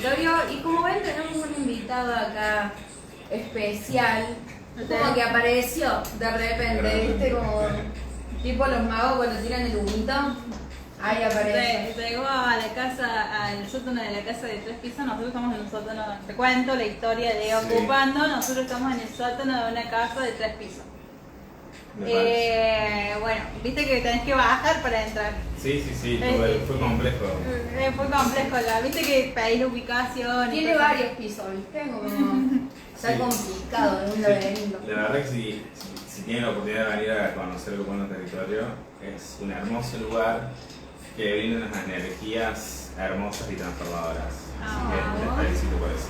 territorio. Y como ven, tenemos un invitado acá especial, como que apareció de repente, ¿viste? Como tipo los magos cuando tiran el humito. Ahí aparece. Llegó a la casa, al sótano de la casa de 3 pisos. Nosotros estamos en un sótano, te cuento la historia de Ocupando. Nosotros estamos en el sótano de una casa de 3 pisos. Bueno, viste que tenés que bajar para entrar. Sí, fue complejo. Fue complejo, viste que pedís la ubicación. Tiene varios pisos, ¿viste? Como está complicado de un laberinto. La verdad que si tienen la oportunidad de venir a conocer el Ocupando Territorio, es un hermoso lugar que brinda unas energías hermosas y transformadoras. Así que les felicito por eso.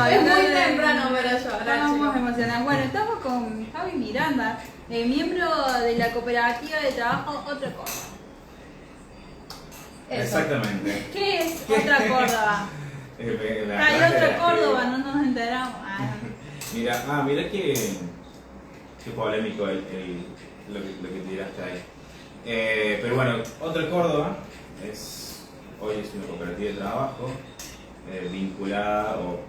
Es muy temprano para llorar. Estamos emocionados. Bueno, estamos con Javi Miranda, miembro de la cooperativa de trabajo Otra Córdoba. Exactamente. ¿Qué es Otra Córdoba? Hay Otra Córdoba, no nos enteramos. Mira qué polémico lo que tiraste ahí. Pero bueno, Otra Córdoba hoy es una cooperativa de trabajo vinculada o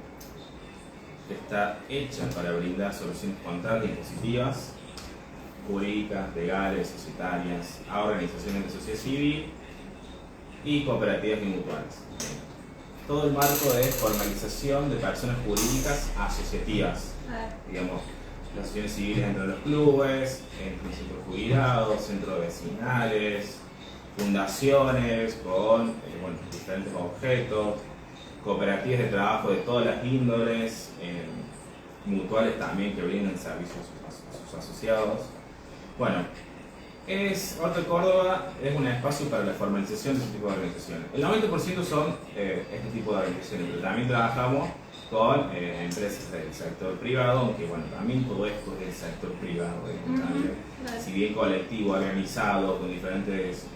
está hecha para brindar soluciones contrarias y positivas, jurídicas, legales, societarias, a organizaciones de sociedad civil y cooperativas y mutuales. Todo el marco de formalización de personas jurídicas asociativas, digamos, las asociaciones civiles dentro de los clubes, entre los centros jubilados, centros vecinales, fundaciones con diferentes objetos, cooperativas de trabajo de todas las índoles, mutuales también que brindan servicios a sus asociados. Bueno, Otra Córdoba es un espacio para la formalización de este tipo de organizaciones. El 90% son este tipo de organizaciones, pero también trabajamos con empresas del sector privado, aunque bueno, también todo esto es del sector privado, si bien colectivo, organizado, con diferentes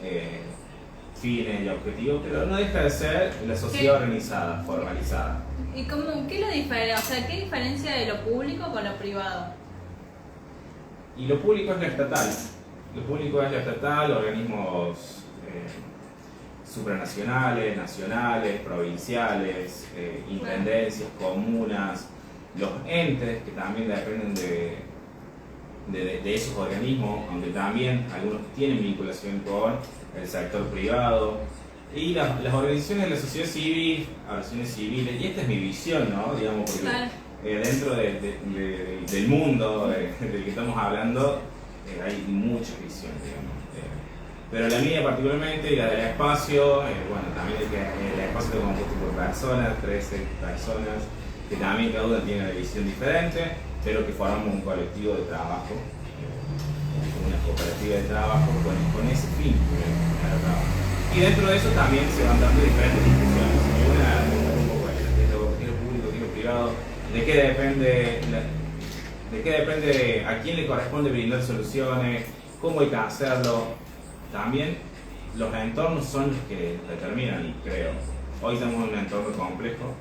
fines y objetivos, pero no deja de ser la sociedad organizada, formalizada. ¿Y qué lo diferencia? O sea, ¿qué diferencia de lo público con lo privado? Y lo público es lo estatal. Lo público es lo estatal, organismos supranacionales, nacionales, provinciales, intendencias, comunas, los entes que también dependen de esos organismos, aunque también algunos tienen vinculación con el sector privado, y las organizaciones de la sociedad civil, organizaciones civiles, y esta es mi visión, ¿no? Digamos, porque dentro del mundo del que estamos hablando hay muchas visiones, digamos. Pero la mía particularmente y la del espacio, bueno, también el espacio está compuesto por personas, 13 personas, que también cada una tiene una visión diferente, pero que formamos un colectivo de trabajo, una cooperativa de trabajo con ese fin de trabajo. Y dentro de eso también se van dando diferentes discusiones. Un poco qué es lo público, qué es lo privado, de qué depende, a quién le corresponde brindar soluciones, cómo hay que hacerlo. También los entornos son los que determinan, y creo. Hoy estamos en un entorno complejo.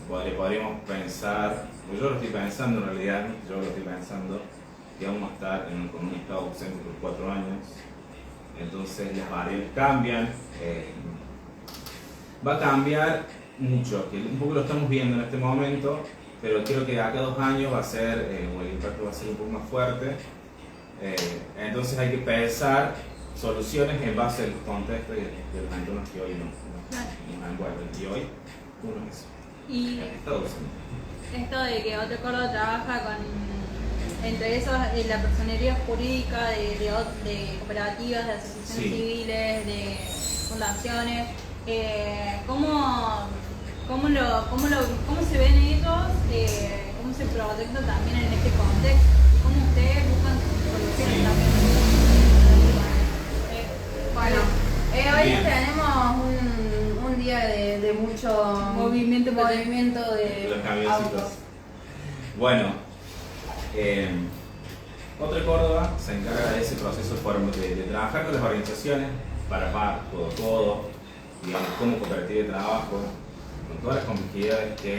Podríamos pensar, pues yo lo estoy pensando en realidad, que vamos a estar con un estado ausente por 4 años. Entonces las variables cambian. Va a cambiar mucho, que un poco lo estamos viendo en este momento, pero creo que de acá a 2 años va a ser, o el impacto va a ser un poco más fuerte. Entonces hay que pensar soluciones en base a los contextos y de los entornos que hoy nos envuelven. Y hoy uno es eso. Y esto de que Otra Córdoba trabaja entre esos la personería jurídica de cooperativas, de asociaciones civiles, de fundaciones, ¿cómo se ven ellos? ¿Cómo se proyectan también en este contexto? ¿Cómo ustedes buscan soluciones también? Bueno, hoy tenemos un día de mucho movimiento de los camioncitos. Bueno, Otra Córdoba se encarga de ese proceso de trabajar con las organizaciones para todo, digamos, como cooperativa de trabajo, con todas las complejidades que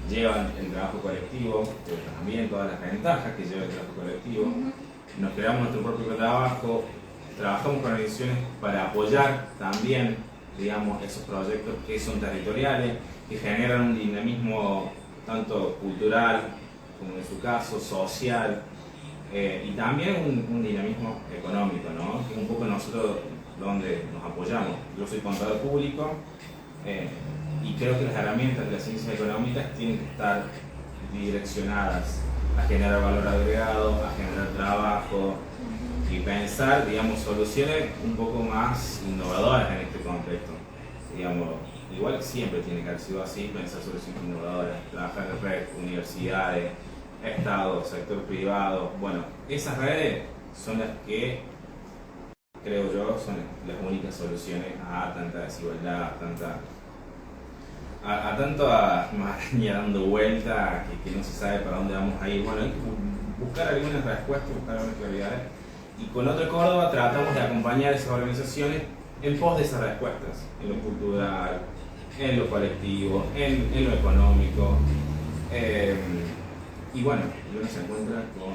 llevan el trabajo colectivo, pero también todas las ventajas que lleva el trabajo colectivo. Nos creamos nuestro propio trabajo, trabajamos con organizaciones para apoyar también digamos, esos proyectos que son territoriales, que generan un dinamismo tanto cultural como en su caso social, y también un dinamismo económico, ¿no? Que es un poco nosotros donde nos apoyamos. Yo soy contador público y creo que las herramientas de las ciencias económicas tienen que estar direccionadas a generar valor agregado, a generar trabajo y pensar, digamos, soluciones un poco más innovadoras en este contexto. Digamos, igual siempre tiene que haber sido así, pensar soluciones innovadoras, trabajar en redes, universidades, Estado, sector privado. Bueno, esas redes son las que, creo yo, son las únicas soluciones a tanta desigualdad, a tanto maraña dando vuelta que no se sabe para dónde vamos a ir. Bueno, hay que buscar algunas respuestas, buscar algunas prioridades. Y con Otro Córdoba tratamos de acompañar a esas organizaciones en pos de esas respuestas, en lo cultural, en lo colectivo, en lo económico. Y bueno, uno se encuentra con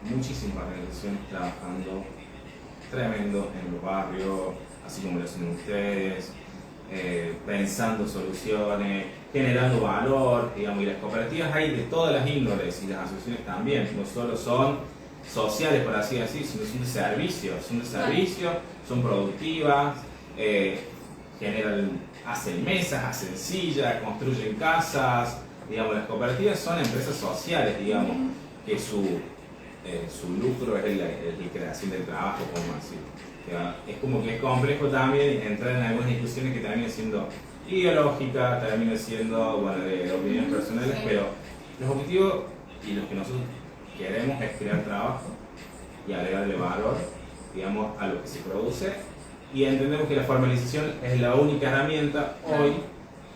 muchísimas organizaciones trabajando tremendo en los barrios, así como lo hacen ustedes, pensando soluciones, generando valor, digamos, y las cooperativas hay de todas las índoles y las asociaciones también, no solo son sociales, por así decir, sino son de servicio, son productivas, hacen mesas, hacen sillas, construyen casas. Digamos, las cooperativas son empresas sociales, digamos, que su lucro es la creación del trabajo, como así. Es como que es complejo también entrar en algunas discusiones que terminan siendo ideológicas, terminan siendo, bueno, de opiniones personales, pero los objetivos y los que nosotros queremos es crear trabajo y agregarle valor, digamos, a lo que se produce, y entendemos que la formalización es la única herramienta hoy,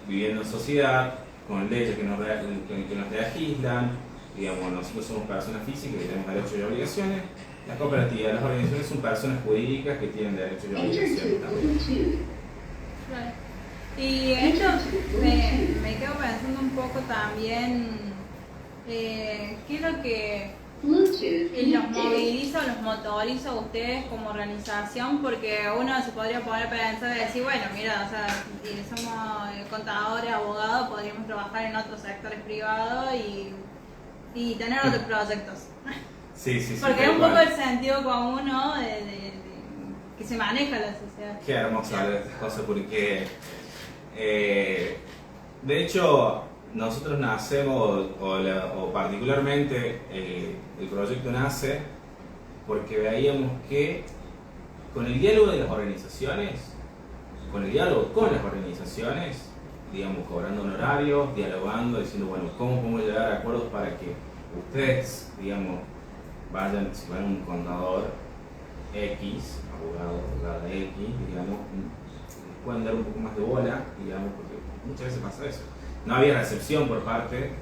viviendo en sociedad, con leyes que nos legislan, digamos, nosotros somos personas físicas que tenemos derechos y obligaciones, las cooperativas, las organizaciones son personas jurídicas que tienen derechos y obligaciones también. Claro. Y esto me quedo pensando un poco también, ¿qué es lo que los moviliza o los motoriza a ustedes como organización? Porque uno se podría poner a pensar y decir, bueno, mira, o sea, si somos contadores, abogados, podríamos trabajar en otros sectores privados y tener otros proyectos. Sí. Porque es un poco el sentido común, ¿no? de que se maneja la sociedad. Qué hermoso hablar de estas cosas porque, de hecho, nosotros nacemos, o particularmente el proyecto nace porque veíamos que con el diálogo de las organizaciones, digamos, cobrando honorarios, dialogando, diciendo, bueno, ¿cómo podemos llegar a acuerdos para que ustedes, digamos, si van a un contador X, abogada X, digamos, puedan dar un poco más de bola, digamos, porque muchas veces pasa eso. No había recepción por parte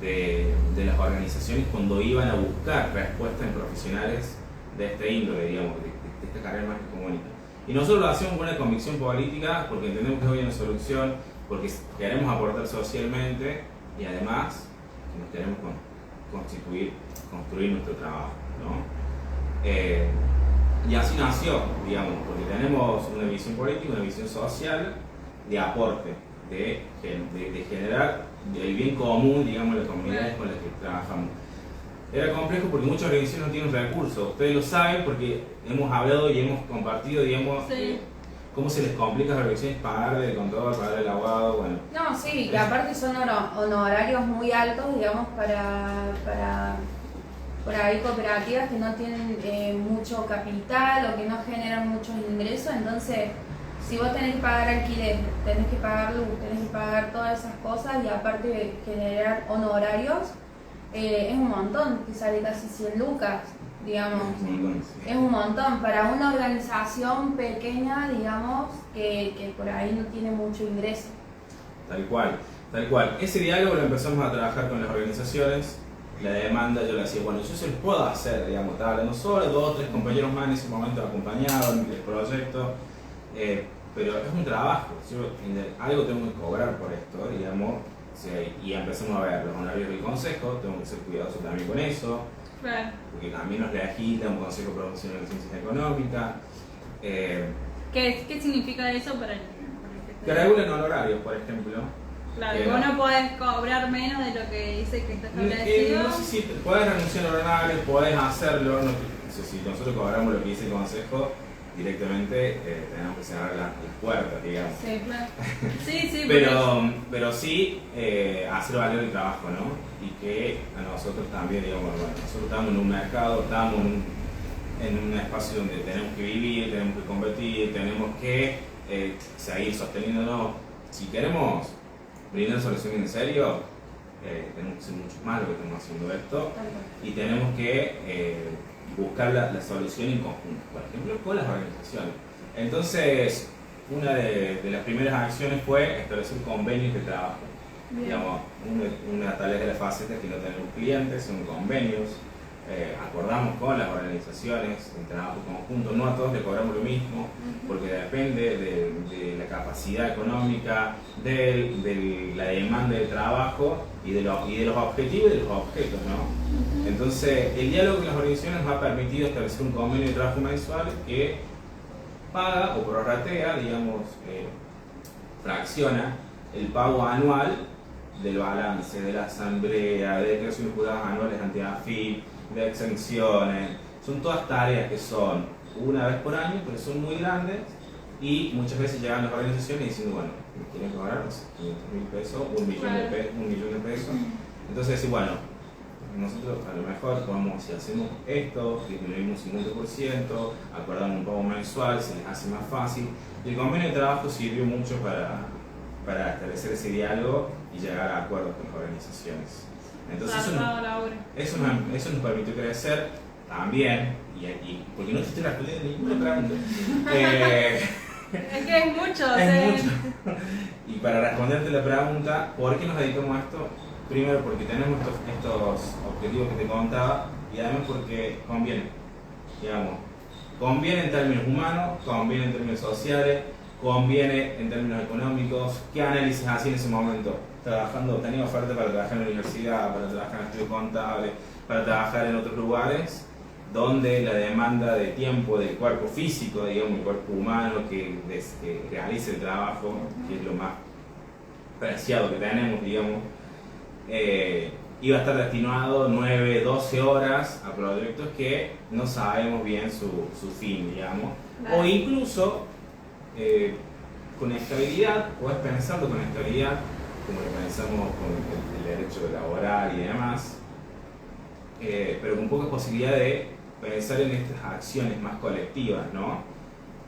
de las organizaciones cuando iban a buscar respuestas en profesionales de esta índole, digamos, de esta carrera más hegemónica. Y nosotros lo hacemos con una convicción política porque entendemos que hoy hay una solución, porque queremos aportar socialmente y además nos queremos construir nuestro trabajo, ¿no? Y así nació, digamos, porque tenemos una visión política, una visión social de aporte, de generar el bien común, digamos, las comunidades con las que trabajamos. Era complejo porque muchas organizaciones no tienen recursos, ustedes lo saben porque hemos hablado y hemos compartido, digamos, cómo se les complica a las organizaciones pagarle el contador, pagarle el abogado, bueno. No, sí, y aparte son honorarios muy altos, digamos, para por ahí cooperativas que no tienen mucho capital o que no generan muchos ingresos, entonces si vos tenés que pagar alquiler, tenés que pagar luz, tenés que pagar todas esas cosas y aparte de generar honorarios, es un montón, que sale casi 100 lucas, digamos, es un montón para una organización pequeña, digamos, que por ahí no tiene mucho ingreso. Tal cual. Ese diálogo lo empezamos a trabajar con las organizaciones. La demanda yo le decía, bueno, yo se los puedo hacer, digamos, estaba hablando solo, 2 o 3 compañeros más en ese momento acompañaban el proyecto, pero es un trabajo, yo algo tengo que cobrar por esto, digamos, y empezamos a ver los honorarios del consejo, tengo que ser cuidadoso también con eso, porque también nos legisla un consejo profesional de ciencias económicas. ¿Qué significa eso para el que Que regulen honorarios, por ejemplo. Claro, que vos no podés cobrar menos de lo que dice que está establecido. No sé si podés renunciar a honorarios, podés hacerlo. No sé si nosotros cobramos lo que dice el consejo, directamente tenemos que cerrar las puertas, digamos. Sí, claro. Sí, pero sí hacer valer el trabajo, ¿no? Y que a nosotros también, digamos, bueno, nosotros estamos en un mercado, estamos en un espacio donde tenemos que vivir, tenemos que competir, tenemos que seguir sosteniéndonos. Si queremos brindar soluciones en serio, tenemos que ser mucho más lo que estamos haciendo esto y tenemos que buscar la solución en conjunto, por ejemplo, con las organizaciones. Entonces, una de las primeras acciones fue establecer convenios de trabajo. Digamos, una tal vez de las facetas que no tenemos clientes, son convenios. Acordamos con las organizaciones el trabajo conjunto, no a todos le cobramos lo mismo, porque depende de la capacidad económica, de la demanda de trabajo y de los objetivos y de los objetos, ¿no? Entonces, el diálogo con las organizaciones nos ha permitido establecer un convenio de trabajo mensual que paga o prorratea, digamos, fracciona el pago anual del balance, de la asamblea, de declaraciones juradas anuales ante AFIP, de exenciones. Son todas tareas que son una vez por año, pero son muy grandes y muchas veces llegan las organizaciones diciendo, bueno, quieren cobrar 500.000 pesos, 1.000.000 de pesos. Entonces decir, bueno, nosotros a lo mejor podemos, si hacemos esto, disminuimos un 50%, acordamos un pago mensual, se les hace más fácil. El convenio de trabajo sirvió mucho para establecer ese diálogo y llegar a acuerdos con las organizaciones. Entonces eso nos permitió crecer también, y porque no te estoy respondiendo ninguna pregunta. Es que es mucho. Es mucho. Y para responderte la pregunta, ¿por qué nos dedicamos a esto? Primero porque tenemos estos objetivos que te contaba y además porque conviene, digamos, conviene en términos humanos, conviene en términos sociales, conviene en términos económicos. ¿Qué análisis hacía en ese momento? Tenía oferta para trabajar en la universidad, para trabajar en estudio contable, para trabajar en otros lugares donde la demanda de tiempo del cuerpo físico, digamos, el cuerpo humano que realice el trabajo, que es lo más preciado que tenemos, digamos, iba a estar destinado 9, 12 horas a proyectos que no sabemos bien su fin, digamos, o incluso con estabilidad, podés pensarlo con estabilidad, como lo pensamos con el derecho laboral y demás, pero con poca posibilidad de pensar en estas acciones más colectivas, ¿no?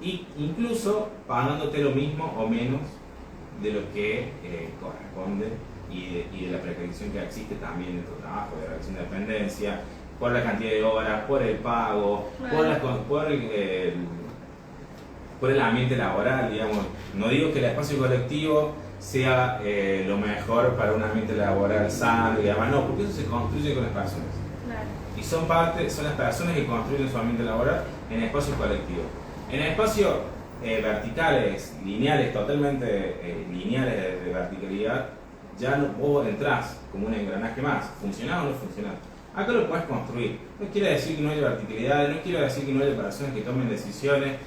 Y incluso pagándote lo mismo o menos de lo que corresponde y de la precarización que existe también en tu trabajo, de relación de dependencia, por la cantidad de horas, por el pago, por el ambiente laboral, digamos. No digo que el espacio colectivo sea lo mejor para un ambiente laboral sano y demás, no, porque eso se construye con las personas. Claro. Y son las personas que construyen su ambiente laboral en espacios colectivos. En espacios verticales, lineales, totalmente lineales de verticalidad, ya vos entrás como un engranaje más, ¿funcionás o no funcionás? Acá lo puedes construir. No quiere decir que no haya verticalidad, no quiere decir que no haya personas que tomen decisiones,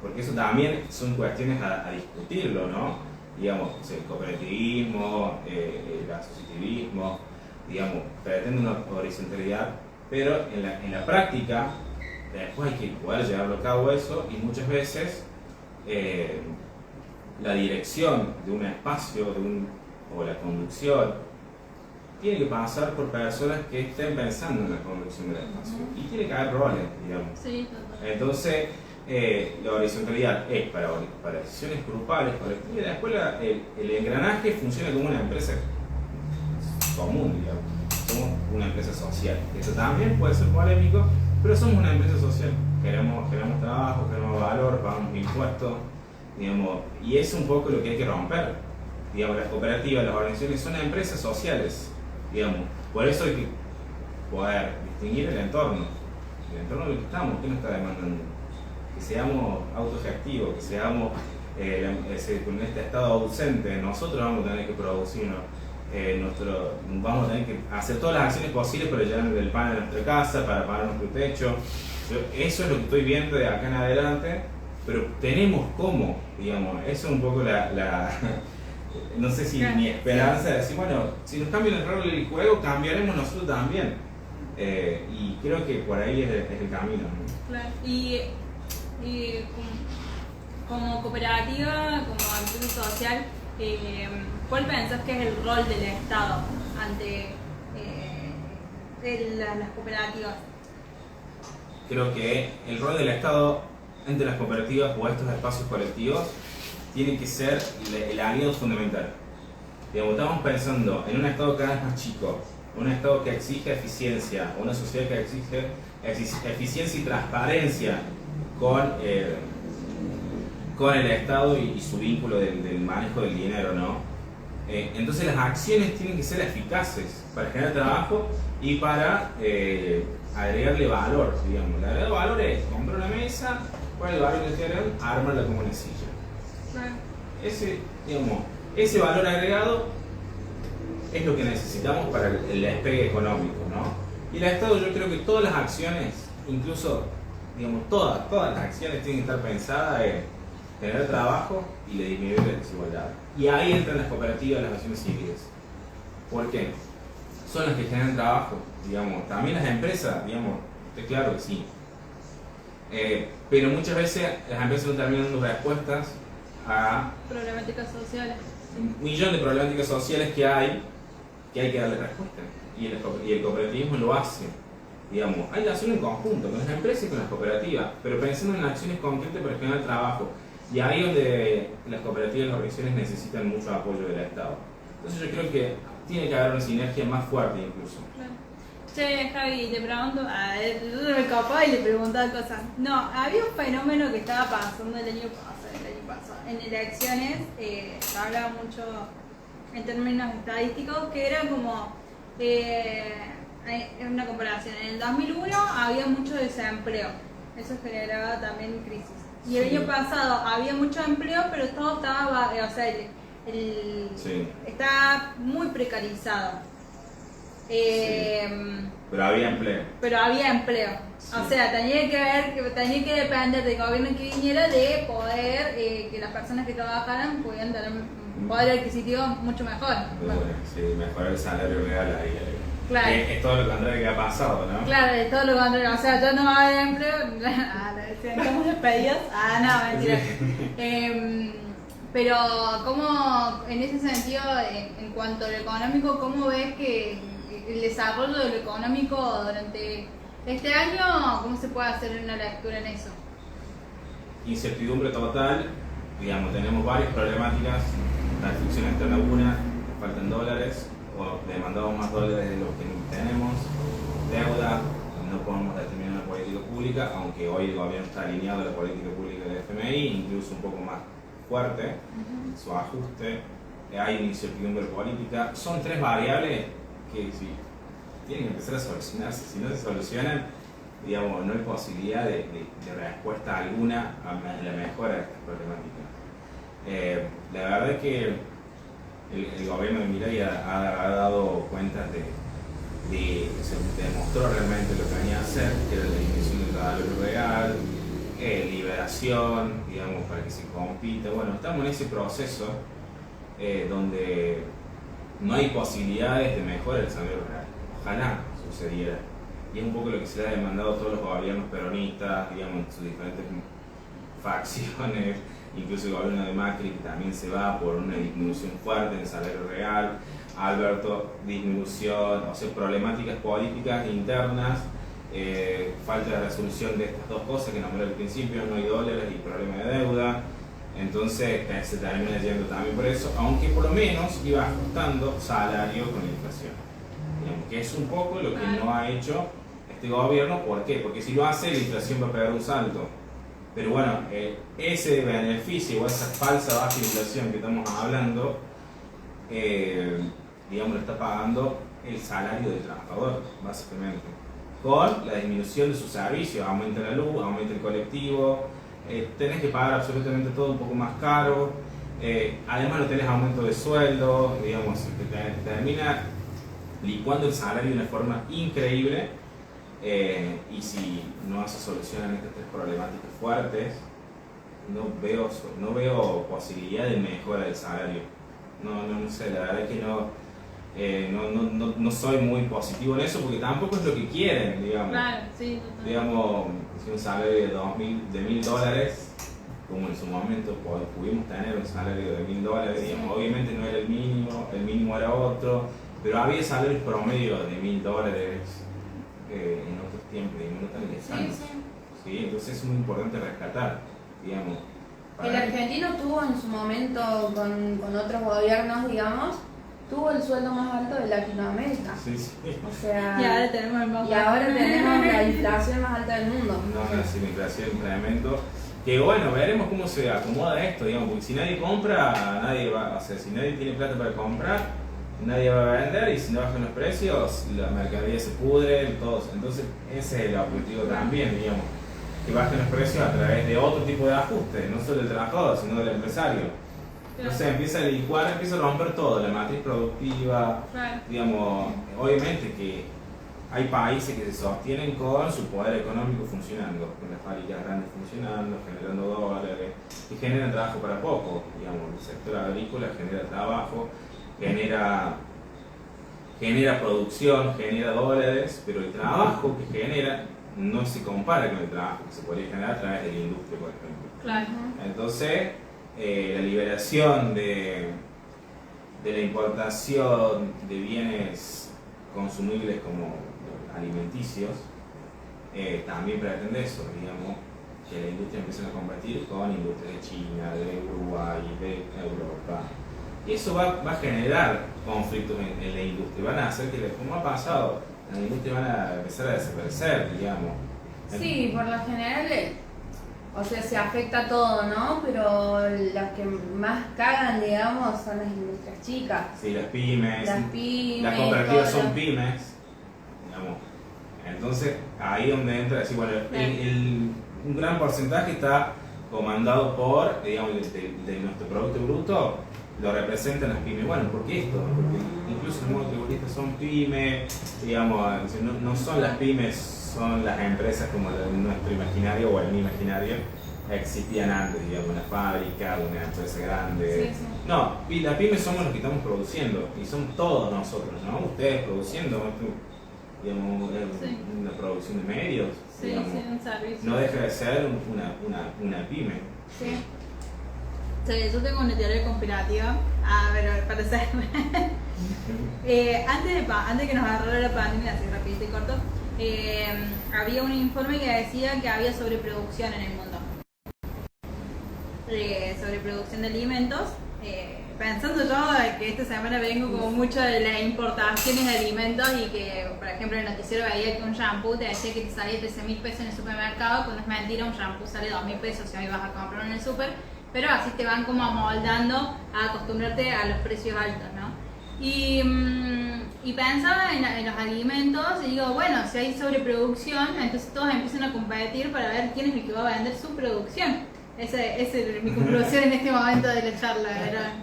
porque eso también son cuestiones a discutirlo, ¿no? Digamos, el cooperativismo, el asociativismo, digamos, pretende una horizontalidad, pero en la práctica después hay que poder llevarlo a cabo eso y muchas veces la dirección de un espacio o la conducción tiene que pasar por personas que estén pensando en la conducción del espacio y tiene que haber roles, digamos. Sí, total. Entonces, la horizontalidad es para decisiones grupales, colectivas, y después el engranaje funciona como una empresa común, digamos. Somos una empresa social. Eso también puede ser polémico, pero somos una empresa social. Queremos trabajo, queremos valor, pagamos impuestos, digamos, y es un poco lo que hay que romper. Digamos, las cooperativas, las organizaciones son empresas sociales, digamos. Por eso hay que poder distinguir el entorno de lo que estamos, ¿qué nos está demandando? Que seamos autogestivos, que seamos con este estado ausente, nosotros vamos a tener que producirnos. Vamos a tener que hacer todas las acciones posibles para llevar el pan a nuestra casa, para pagar nuestro techo. Eso es lo que estoy viendo de acá en adelante pero tenemos cómo, digamos, eso es un poco no sé si mi esperanza de decir, bueno, si nos cambian el rol del juego, cambiaremos nosotros también. Y creo que por ahí es el camino, ¿no? Claro. Y como cooperativa, como empresa social, ¿cuál pensás que es el rol del Estado ante las cooperativas? Creo que el rol del Estado entre las cooperativas o estos espacios colectivos tiene que ser el aliado fundamental. Digamos, estamos pensando en un Estado cada vez más chico, un Estado que exige eficiencia, una sociedad que exige eficiencia y transparencia con el Estado y su vínculo del manejo del dinero, ¿no? Entonces las acciones tienen que ser eficaces para generar trabajo y para agregarle valor, digamos. El agregar valor es comprar una mesa, poner el valor que tienen, armarla como una silla. Ese valor agregado es lo que necesitamos para el despegue económico, ¿no? Y el Estado, yo creo que todas las acciones, incluso, digamos, todas las acciones tienen que estar pensadas en generar trabajo y disminuir la desigualdad. Y ahí entran las cooperativas, las acciones civiles. ¿Por qué? Son las que generan trabajo, digamos. También las empresas, digamos, claro que sí. Pero muchas veces las empresas no terminan dando respuestas a Problemáticas sociales. un millón de problemáticas sociales que hay que darle respuesta. Y el cooperativismo lo hace. Digamos, hay que hacerlo en conjunto, con las empresas y con las cooperativas, pero pensando en acciones concretas para generar trabajo. Y ahí es donde las cooperativas y las organizaciones necesitan mucho apoyo del Estado. Entonces yo creo que tiene que haber una sinergia más fuerte incluso. Claro. Che, Javi, te pregunto, yo me escapaba y le preguntaba cosas. No, había un fenómeno que estaba pasando el año pasado. En elecciones se hablaba mucho en términos estadísticos que era como una comparación. En el 2001 había mucho desempleo, eso generaba también crisis. Y el año pasado había mucho empleo, pero todo estaba, está muy precarizado. Pero había empleo. Sí. O sea, tenía que depender del gobierno que viniera de poder que las personas que trabajaran pudieran tener un poder adquisitivo mucho mejor. Sí, mejorar el salario real ahí. Claro. Es todo lo contrario que ha pasado, ¿no? Claro, es todo lo contrario. O sea, yo no va a haber empleo. ¿Estamos despedidos? No, mentira. Sí. Pero, ¿cómo, en ese sentido, en cuanto a lo económico, cómo ves que el desarrollo de lo económico durante este año, cómo se puede hacer una lectura en eso? Incertidumbre total, digamos, tenemos varias problemáticas, la restricción externa una, faltan dólares, o demandamos más dólares de los que tenemos, deuda, no podemos determinar una política pública, aunque hoy el gobierno está alineado a la política pública del FMI, incluso un poco más fuerte, su ajuste, hay incertidumbre política, son tres variables que sí, tienen que empezar a solucionarse. Si no se solucionan, digamos, no hay posibilidad de respuesta alguna a la mejora de estas problemáticas. La verdad es que el gobierno de Milei ha dado cuentas se demostró realmente lo que venía a hacer, que era la disminución del salario real, liberación, digamos, para que se compita. Bueno, estamos en ese proceso donde no hay posibilidades de mejora del salario real. Ojalá sucediera. Y es un poco lo que se le ha demandado a todos los gobiernos peronistas, digamos, en sus diferentes facciones, incluso el gobierno de Macri, que también se va por una disminución fuerte en el salario real. Alberto, disminución, o sea, problemáticas políticas internas, falta de resolución de estas dos cosas que nombré al principio, no hay dólares y problema de deuda. Entonces se termina yendo también por eso, aunque por lo menos iba ajustando salario con la inflación. Digamos, que es un poco lo que no ha hecho este gobierno. ¿Por qué? Porque si lo hace, la inflación va a pegar un salto. Pero bueno, ese beneficio o esa falsa baja inflación que estamos hablando, digamos, lo está pagando el salario del trabajador, básicamente. Con la disminución de sus servicios, aumenta la luz, aumenta el colectivo, tenés que pagar absolutamente todo un poco más caro, además no tenés aumento de sueldo, digamos, te termina licuando el salario de una forma increíble, y si no se solucionan estas tres problemáticas fuertes, no veo posibilidad de mejora del salario. No sé, la verdad es que no soy muy positivo en eso porque tampoco es lo que quieren, digamos. Claro, sí, totalmente. Digamos, si un salario de $1.000, como en su momento pudimos tener un salario de $1.000, digamos, obviamente no era el mínimo era otro, pero había salarios promedio de $1.000 en otros tiempos y no tan lejanos. Sí, entonces es muy importante rescatar, digamos. El argentino tuvo en su momento con otros gobiernos, digamos, tuvo el sueldo más alto de Latinoamérica. Sí. O sea, Y ahora tenemos el más y ahora tenemos la inflación más alta del mundo. No, sí, la inflación, incremento. Que bueno, veremos cómo se acomoda esto, digamos, porque si nadie compra, nadie va, o sea, si nadie tiene plata para comprar, nadie va a vender y si no bajan los precios, la mercadería se pudre, todos. Entonces, ese es el objetivo también, digamos, que bajen los precios a través de otro tipo de ajuste, no solo del trabajador, sino del empresario. Entonces empieza a licuar, empieza a romper todo, la matriz productiva, digamos, obviamente que hay países que se sostienen con su poder económico funcionando, con las fábricas grandes funcionando, generando dólares, y generan trabajo para poco, digamos, el sector agrícola genera trabajo, genera producción, genera dólares, pero el trabajo que genera no se compara con el trabajo que se podría generar a través de la industria, por ejemplo. Claro. Entonces, la liberación de la importación de bienes consumibles como alimenticios también pretende eso, digamos, que la industria empiece a competir con industrias de China, de Uruguay, de Europa. Y eso va a generar conflictos en la industria, van a hacer que, como ha pasado, la industria van a empezar a desaparecer, digamos. Sí, por lo general, o sea, se afecta todo, ¿no? Pero las que más cagan, digamos, son las industrias chicas. Sí, las pymes, las todo cooperativas son pymes, digamos. Entonces, ahí donde entra, así, bueno, un gran porcentaje está comandado por, digamos, de nuestro Producto Bruto, lo representan las pymes. Bueno, ¿por qué esto? Porque incluso los monotributistas son pymes, digamos, no son las pymes, son las empresas como en nuestro imaginario o en mi imaginario existían antes, digamos, una fábrica, una empresa grande. Sí. No, las pymes somos los que estamos produciendo y somos todos nosotros, ¿no? Ustedes produciendo, digamos, una producción de medios, Sí, digamos, un servicio. no deja de ser una pyme. Sí. Sí, yo tengo una teoría conspirativa. Pero al parecer. Antes de que nos agarrara la pandemia, así rapidito y corto, había un informe que decía que había sobreproducción en el mundo. Sobreproducción de alimentos. Pensando yo que esta semana vengo como mucho de las importaciones de alimentos y que, por ejemplo, en el noticiero veía que un shampoo te decía que te salía 13.000 pesos en el supermercado, cuando es mentira, un shampoo sale 2.000 pesos si hoy vas a comprarlo en el super, pero así te van como amoldando a acostumbrarte a los precios altos, ¿no? Y pensaba en los alimentos y digo, bueno, si hay sobreproducción, entonces todos empiezan a competir para ver quién es el que va a vender su producción. Esa es mi conclusión en este momento de la charla, ¿verdad?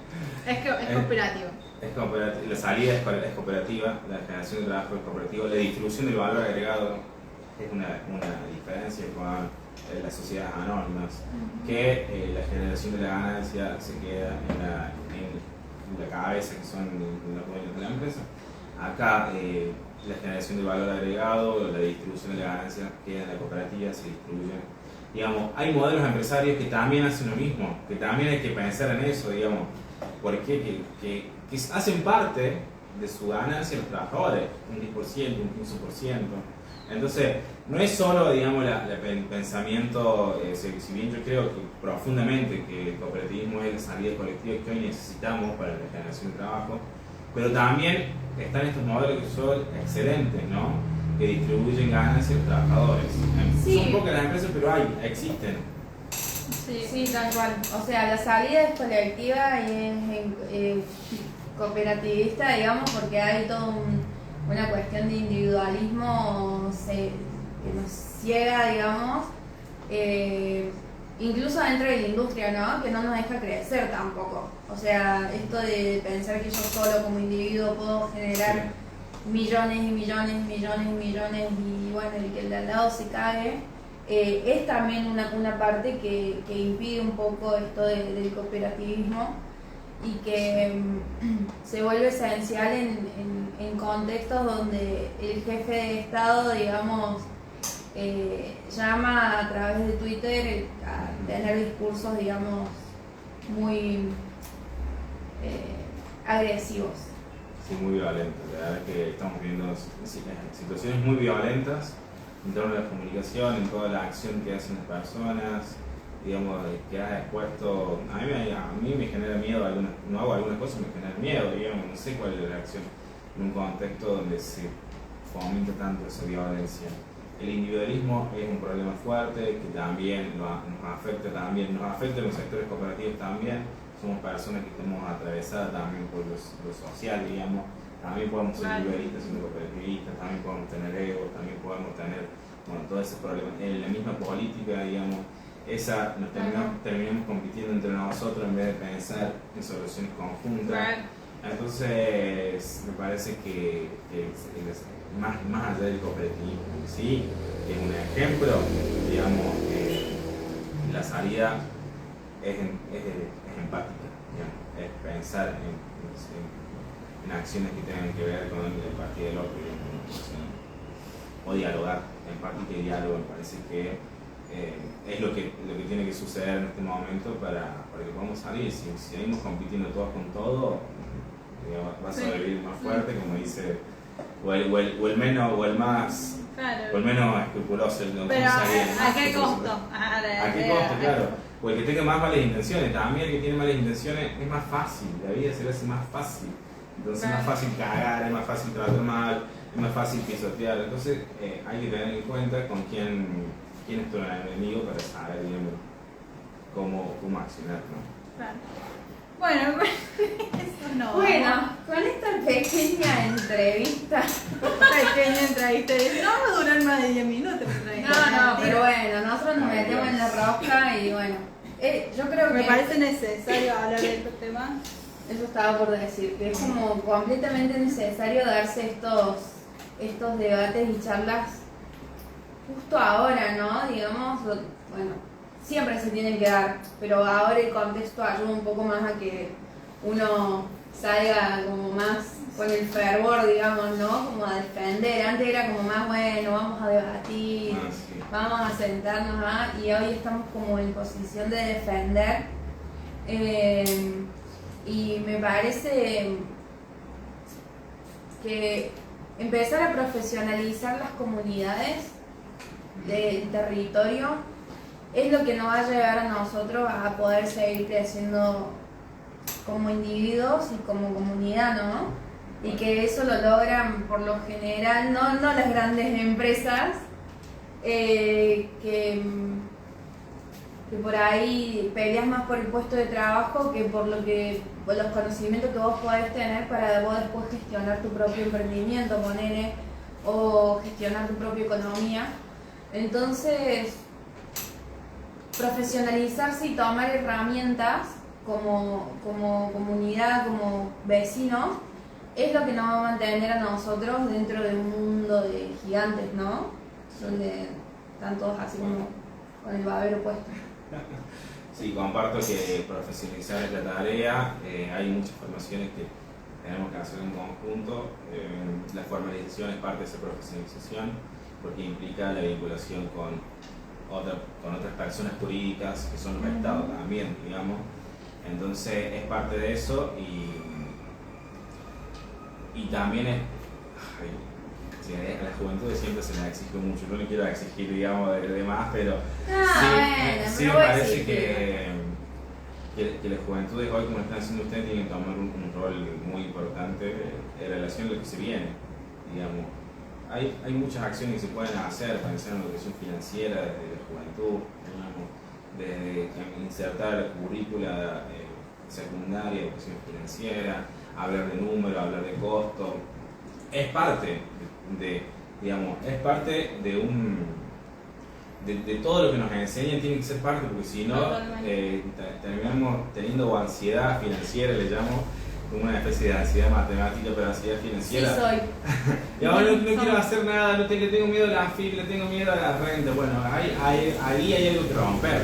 Es cooperativo. Es cooperativo, la salida es cooperativa, la generación de trabajo es cooperativa, la distribución del valor agregado es una diferencia con las sociedades anónimas, que la generación de la ganancia se queda en la cabeza, que son los dueños de la empresa. Acá la generación de valor agregado, la distribución de la ganancia queda en la cooperativa, se distribuye. Digamos, hay modelos empresarios que también hacen lo mismo, que también hay que pensar en eso, digamos, porque que hacen parte de su ganancia los trabajadores, un 10%, un 15%. Entonces, no es solo, digamos, el pensamiento, si bien yo creo que profundamente que el cooperativismo es la salida colectiva que hoy necesitamos para la generación de trabajo, pero también están estos modelos que son excelentes, ¿no? Que distribuyen ganancias a los trabajadores. Sí. Son pocas las empresas, pero existen. Sí, tal cual. O sea, la salida es colectiva y es cooperativista, digamos, porque hay toda una cuestión de individualismo que nos ciega, digamos, incluso dentro de la industria, ¿no? Que no nos deja crecer tampoco. O sea, esto de pensar que yo solo como individuo puedo generar millones y millones y millones y millones y bueno, el que el de al lado se cague, es también una parte que impide un poco esto del cooperativismo y que se vuelve esencial en contextos donde el jefe de Estado, digamos, llama a través de Twitter a tener discursos, digamos, muy agresivos. Sí, muy violentos. La verdad es que estamos viendo situaciones muy violentas en torno a la comunicación, en toda la acción que hacen las personas, digamos, que has expuesto. A mí me genera miedo, no hago algunas cosas, me genera miedo, digamos, no sé cuál es la reacción en un contexto donde se fomenta tanto esa violencia. El individualismo es un problema fuerte que también nos afecta en los sectores cooperativos también. Somos personas que estamos atravesadas también por lo social, digamos. También podemos ser individualistas siendo cooperativistas, también podemos tener ego, también podemos tener, bueno, todo ese problema. En la misma política, digamos, terminamos compitiendo entre nosotros en vez de pensar en soluciones conjuntas. Entonces, me parece que más allá del cooperativismo, sí, es un ejemplo, digamos, la salida es empática, digamos, es pensar en acciones que tengan que ver con el partido del otro, digamos, o dialogar, empática y diálogo, me parece que es lo que tiene que suceder en este momento para que podamos salir. Si seguimos compitiendo todos con todo, digamos, vas a vivir más fuerte, como dice, o el menos escrupuloso. Pero ¿a qué costo? ¿A qué costo? Claro. O el que tenga más malas intenciones. También el que tiene malas intenciones es más fácil, la vida se le hace más fácil. Entonces es más fácil cagar, es más fácil tratar mal, es más fácil pisotear. Entonces hay que tener en cuenta con quién es tu enemigo para saber, digamos, cómo accionar, ¿no? Claro. Bueno, eso no. Bueno, con esta pequeña entrevista. No va a durar más de 10 minutos. No, pero bueno, nosotros nos metemos en la rosca y bueno, yo creo que me parece necesario hablar de estos temas. Eso estaba por decir, que es como completamente necesario darse estos debates y charlas justo ahora, ¿no? Digamos, bueno, siempre se tienen que dar, pero ahora el contexto ayuda un poco más a que uno salga como más con el fervor, digamos, ¿no? Como a defender. Antes era como más, bueno, vamos a debatir, vamos a sentarnos, y hoy estamos como en posición de defender. Y me parece que empezar a profesionalizar las comunidades del territorio es lo que nos va a llevar a nosotros a poder seguir creciendo como individuos y como comunidad, ¿no? Y que eso lo logran por lo general, no las grandes empresas, que por ahí peleas más por el puesto de trabajo que por los conocimientos que vos podés tener para vos después gestionar tu propio emprendimiento, o gestionar tu propia economía. Entonces, profesionalizarse y tomar herramientas como comunidad, como vecinos, es lo que nos va a mantener a nosotros dentro de un mundo de gigantes, ¿no? Donde están todos así como con el babero puesto. Sí, comparto que profesionalizar es la tarea. Hay muchas formaciones que tenemos que hacer en conjunto. La formalización es parte de esa profesionalización porque implica la vinculación con otras personas jurídicas que son los estados también, digamos. Entonces es parte de eso y también es... a la juventud siempre se la exige mucho. Yo no quiero exigir, digamos, de más, pero sí me parece que las juventudes hoy, como están haciendo ustedes, tienen que tomar un rol muy importante en relación a lo que se viene, digamos. Hay muchas acciones que se pueden hacer, pensar en la educación financiera desde la juventud, digamos, desde insertar la currícula secundaria, educación financiera, hablar de números, hablar de costo. Es parte de todo lo que nos enseñan, tiene que ser parte, porque si no terminamos teniendo ansiedad financiera, le llamo, como una especie de ansiedad matemática, pero ansiedad Sí financiera. soy. Y ahora no quiero hacer nada, no le tengo miedo a la FIP, le tengo miedo a la renta. Bueno, ahí hay algo que romper.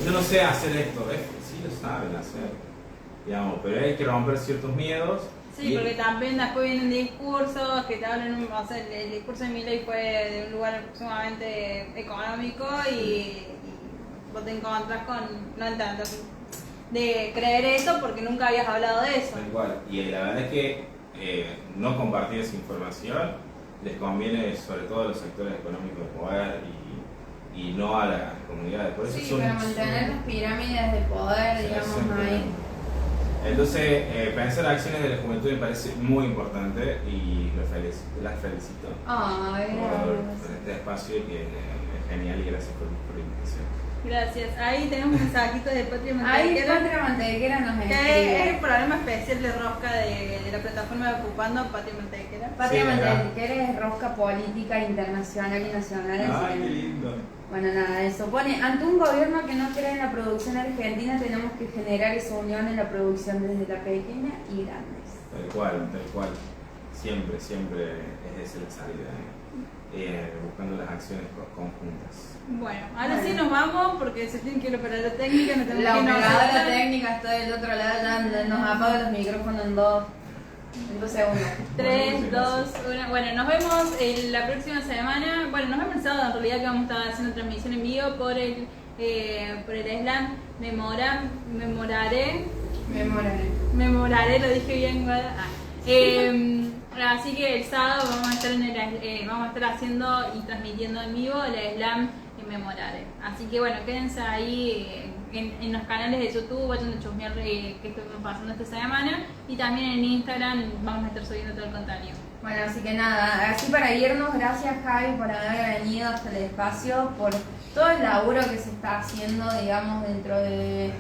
Yo no sé hacer esto, sí lo saben hacer, digamos, pero hay que romper ciertos miedos. Sí, porque también después vienen discursos que te hablan, o sea, el discurso de Milei fue de un lugar sumamente económico y vos te encontrás con no entender de creer eso porque nunca habías hablado de eso. Tal cual. Y la verdad es que no compartir esa información les conviene sobre todo a los sectores económicos de poder y no a las comunidades. Por eso Sí, para mantener las pirámides de poder, digamos, ahí. Entonces, pensar acciones de la juventud me parece muy importante y las felicito Ay, por este espacio que es genial y gracias por la invitación. Gracias. Ahí tenemos un mensajito de Patria Ahí Mantequera. Patria Mantequera nos Que es escribe. el programa especial de rosca de la plataforma de Ocupando Patria Mantequera. Patria Sí, Mantequera es rosca política internacional y nacional. así Ay, que- qué lindo. Bueno, nada, eso pone, ante un gobierno que no cree en la producción argentina, tenemos que generar esa unión en la producción desde la pequeña y grandes. Tal cual. Siempre es esa la salida, buscando las acciones conjuntas. Bueno, ahora sí nos vamos porque se tiene que ir la operadora técnica. No tenemos La que irnos operadora a- técnica está del otro lado, ya nos apaga los micrófonos en 2 segundos. 3, 2, 1. Bueno, nos vemos la próxima semana. Bueno, nos hemos pensado en realidad que vamos a estar haciendo transmisión en vivo por el slam Memoraré, lo dije bien, Guada. Así que el sábado vamos a estar vamos a estar haciendo y transmitiendo en vivo el slam Memorare. Así que bueno, quédense ahí en los canales de YouTube, vayan a chusmear qué estuvimos pasando esta semana y también en Instagram vamos a estar subiendo todo el contenido. Bueno, así que nada, así para irnos, gracias Javi por haber venido hasta el espacio, por todo el laburo que se está haciendo, digamos, dentro de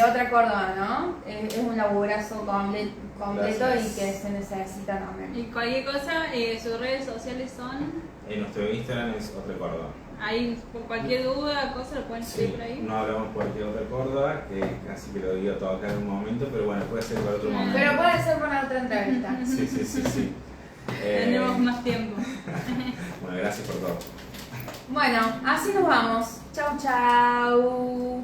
otra Córdoba, ¿no? Es un laburazo completo y que se necesita también. Y cualquier cosa, sus redes sociales son, En nuestro Instagram es Otra Córdoba. ahí por cualquier duda, cosa lo pueden escribir Sí, por ahí. no hablamos por cualquier otra Córdoba, que casi que lo digo todo acá en un momento, pero bueno, puede ser para otro momento. Pero puede ser para otra entrevista. Sí. Tenemos más tiempo. Bueno, gracias por todo. Bueno, así nos vamos. Chau, chau.